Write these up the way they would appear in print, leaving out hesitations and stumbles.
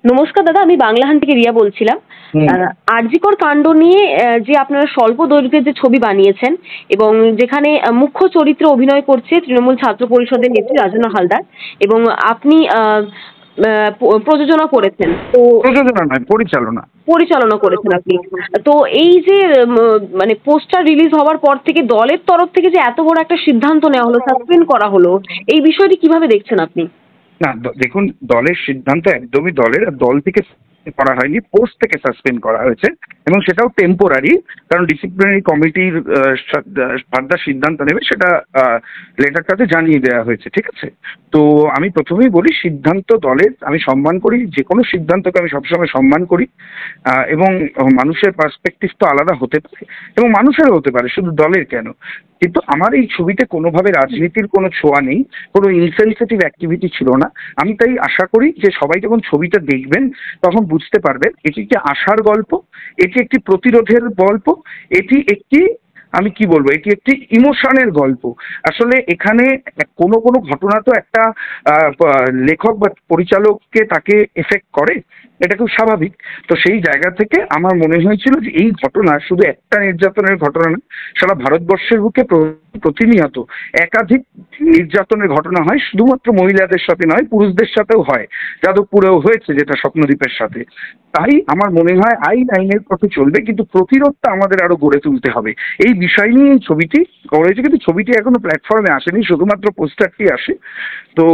নমস্কার দাদা, আমি বাংলাহান থেকে রিয়া বলছিলাম। আরজিকর কাণ্ড নিয়ে যে আপনারা স্বল্প দৈর্ঘ্যের যে ছবি বানিয়েছেন এবং যেখানে মুখ্য চরিত্রে অভিনয় করছে তৃণমূল ছাত্র পরিষদের নেত্রী রাজনা হালদার এবং আপনি প্রযোজনা করেছেন। তো প্রযোজনা নয়, পরিচালনা। পরিচালনা করেছেন আপনি। তো এই যে মানে পোস্টার রিলিজ হওয়ার পর থেকে দলের তরফ থেকে যে এত বড় একটা সিদ্ধান্ত নেওয়া হলো, সাসপেন্ড করা হলো, এই বিষয়টি কিভাবে দেখছেন আপনি? না, দেখুন, দলের সিদ্ধান্ত একদমই দলের, আর দল থেকে করা হয়নি, পোস্ট থেকে সাসপেন্ড করা হয়েছে এবং সেটাও টেম্পোরারি। কারণ ডিসিপ্লিনারি কমিটির ফার্দার সিদ্ধান্ত নেবে, সেটা লেটারটাতে জানিয়ে দেওয়া হয়েছে, ঠিক আছে? তো আমি প্রথমেই বলি, সিদ্ধান্ত দলের, আমি সম্মান করি, যে কোনো সিদ্ধান্তকে আমি সবসময় সম্মান করি। এবং মানুষের পার্সপেক্টিভ তো আলাদা হতে পারে এবং মানুষেরও হতে পারে, শুধু দলের কেন। কিন্তু আমার এই ছবিতে কোনোভাবে রাজনীতির কোনো ছোঁয়া নেই, কোনো ইনসেনসিটিভ অ্যাক্টিভিটি ছিল না। আমি তাই আশা করি যে সবাই যখন ছবিটা দেখবেন তখন বুঝতে পারবেন এটি একটি আশার গল্প, এটি একটি প্রতিরোধের গল্প, এটি একটি, আমি কি বলবো, এটি একটি ইমোশনের গল্প। আসলে এখানে কোনো কোনো ঘটনা তো একটা লেখক বা পরিচালককে তাকে এফেক্ট করে, এটা খুব স্বাভাবিক। তো সেই জায়গা থেকে আমার মনে হয়েছিল যে এই ঘটনা শুধু একটা নির্যাতনের ঘটনা না, সারা ভারতবর্ষের বুকে প্রতিনিয়ত একাধিক নির্যাতনের ঘটনা হয়, শুধুমাত্র মহিলাদের সাথে নয়, পুরুষদের সাথেও হয়। যাদবপুরেও হয়েছে, যেটা স্বপ্নদ্বীপের সাথে। তাই আমার মনে হয় আইন আইনের পথে চলবে, কিন্তু প্রতিরোধটা আমাদের আরো গড়ে তুলতে হবে। এই বিষয় নিয়ে এই ছবিটি করেছে, কিন্তু ছবিটি এখনো প্ল্যাটফর্মে আসেনি, শুধুমাত্র পোস্টারটি আসে। তো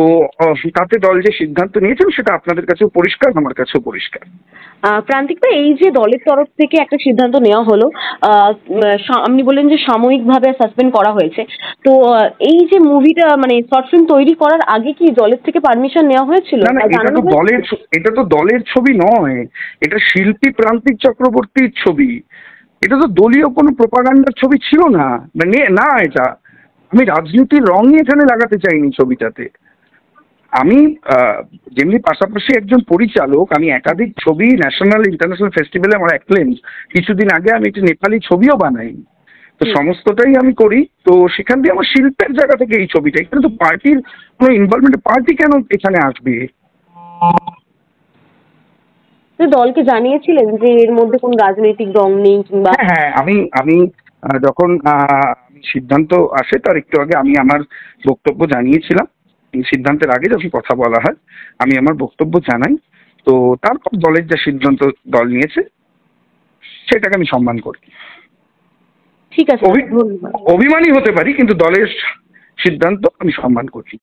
তাতে দল যে সিদ্ধান্ত নিয়েছেন সেটা আপনাদের কাছেও পরিষ্কার, আমার কাছেও পরিষ্কার। প্রান্তিক ভাই, এই যে দলের তরফ থেকে একটা সিদ্ধান্ত নেওয়া হলো, আপনি বললেন যে সাময়িকভাবে সাসপেন্ড করা হয়েছে। তো এই যে মুভিটা মানে শর্ট ফিল্ম তৈরি করার আগে কি দলের থেকে পারমিশন নেওয়া হয়েছিল? না না, এটা তো দলের ছবি নয়, এটা শিল্পী প্রান্তিক চক্রবর্তীর ছবি। এটা তো দলীয় কোনো প্রোপাগান্ডার ছবি ছিল না, মানে না, এটা আমি রাজনীতির রঙই এখানে লাগাতে চাইনি ছবিটাতে। আমি যেমনি পাশাপাশি একজন পরিচালক, আমি একাধিক ছবি ন্যাশনাল ইন্টারন্যাশনাল ফেস্টিভ্যালে আমার অ্যাক্লেমস, কিছুদিন আগে আমি একটি নেপালি ছবিও বানাই। তো সমস্তটাই আমি করি। তো সেখান দিয়ে আমার শিল্পের জায়গা থেকে এই ছবিটা, এখানে তো পার্টির কোনো ইনভলভমেন্ট, পার্টি কেন এখানে আসবে? দলকে জানিয়েছিলেন যে এর মধ্যে কোন রাজনৈতিক রং নেই কিংবা? হ্যাঁ হ্যাঁ, আমি আমি যখন সিদ্ধান্ত আসে তার একটু আগে আমি আমার বক্তব্য জানিয়েছিলাম। সিদ্ধান্তের আগে যখন কথা বলা হয় আমি আমার বক্তব্য জানাই। তো তারপর দলের যে সিদ্ধান্ত দল নিয়েছে সেটাকে আমি সম্মান করি। ঠিক আছে, ধন্যবাদ। অভিমানী হতে পারি, কিন্তু দলের সিদ্ধান্ত আমি সম্মান করি।